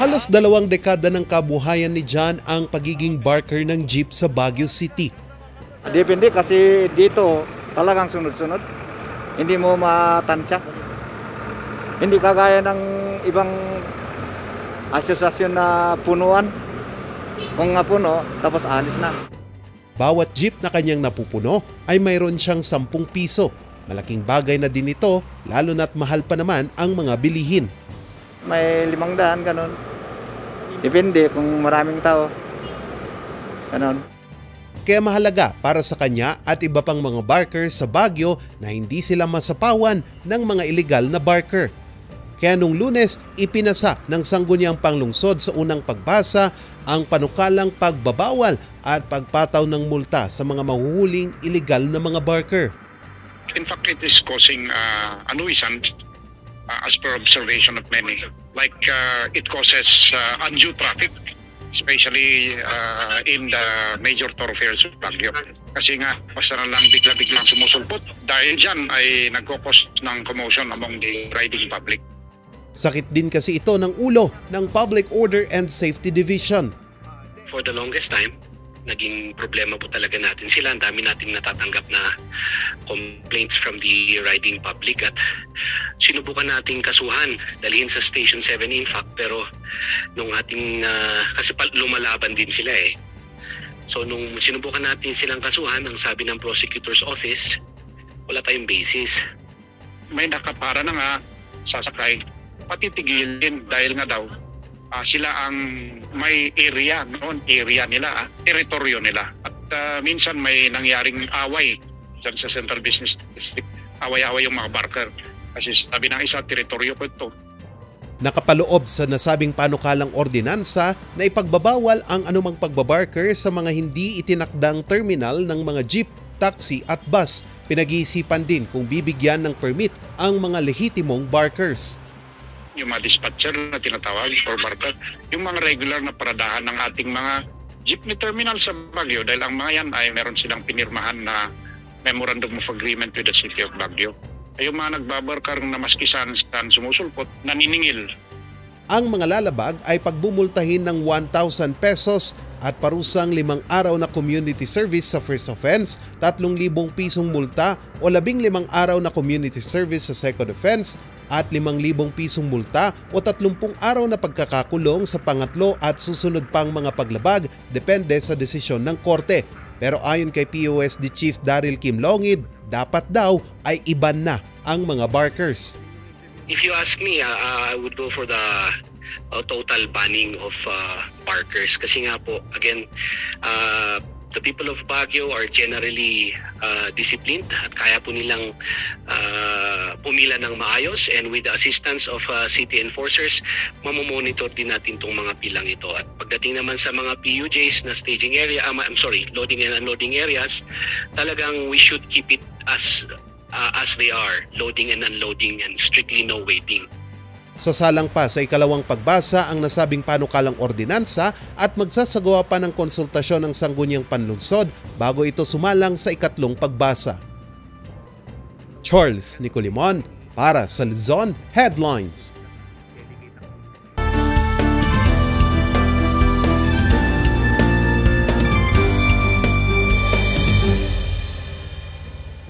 Halos 2 dekada ng kabuhayan ni John ang pagiging barker ng jeep sa Baguio City. Depende kasi dito talagang sunod-sunod. Hindi mo matansya. Hindi kagaya ng ibang asosasyon na punuan. Kung nga puno, tapos alis na. Bawat jeep na kanyang napupuno ay mayroon siyang 10 piso. Malaking bagay na din ito, lalo na't mahal pa naman ang mga bilihin. May 500, ganun. Depende kung maraming tao. Ganun. Kaya mahalaga para sa kanya at iba pang mga barker sa Baguio na hindi sila masapawan ng mga illegal na barker. Kaya nung Lunes, ipinasa ng Sangguniang Panglungsod sa unang pagbasa ang panukalang pagbabawal at pagpataw ng multa sa mga mahuhuling illegal na mga barker. In fact, it is causing annoyance as per observation of many. Like it causes undue traffic, especially in the major thoroughfares of Baguio. Kasi nga, basta na lang bigla-biglang sumusulpot. Dahil dyan ay nagkakos ng commotion among the riding public. Sakit din kasi ito ng ulo ng Public Order and Safety Division. For the longest time, naging problema po talaga natin sila. Ang dami natin natatanggap na complaints from the riding public at sinubukan nating kasuhan, dalhin sa Station 7 in fact, pero nung ating, kasi lumalaban din sila eh. So nung sinubukan natin silang kasuhan, ang sabi ng prosecutor's office, wala tayong basis. May nakapara na nga sasakay, patitigilin dahil nga daw sila ang may area noon, area nila, teritoryo nila. At minsan may nangyaring away dyan sa Central Business District, away-away yung mga barker. Kasi sabi ng isa, teritoryo ko ito. Nakapaloob sa nasabing panukalang ordinansa na ipagbabawal ang anumang pagbabarker sa mga hindi itinakdang terminal ng mga jeep, taxi at bus. Pinag-iisipan din kung bibigyan ng permit ang mga lehitimong barkers. Yung mga dispatcher na tinatawag or barker, yung mga regular na paradahan ng ating mga jeepney terminal sa Baguio dahil ang mga yan ay meron silang pinirmahan na memorandum of agreement with the city of Baguio. Ay yung mga nagbabarkar na maski saan sumusulpot, naniningil. Ang mga lalabag ay pagbumultahin ng 1,000 pesos at parusang 5 araw na community service sa first offense, 3,000 pisong multa o 15 araw na community service sa second offense, at 5,000 pisong multa o 30 araw na pagkakakulong sa pangatlo at susunod pang mga paglabag depende sa desisyon ng korte. Pero ayon kay POSD Chief Daryl Kim Longid, dapat daw ay iban na ang mga barkers. If you ask me, I would go for the total banning of barkers. Kasi nga po, again, the people of Baguio are generally disciplined at kaya po nilang pumila ng maayos, and with the assistance of city enforcers, mamomonitor din natin itong mga pilang ito. At pagdating naman sa mga PUJs na staging area, loading and unloading areas, talagang we should keep it as they are, loading and unloading and strictly no waiting. Sasalang pa sa ikalawang pagbasa ang nasabing panukalang ordinansa at magsasagawa pa ng konsultasyon ng Sangguniang Panlungsod bago ito sumalang sa ikatlong pagbasa. Charles Nicolimon para sa Luzon Headlines.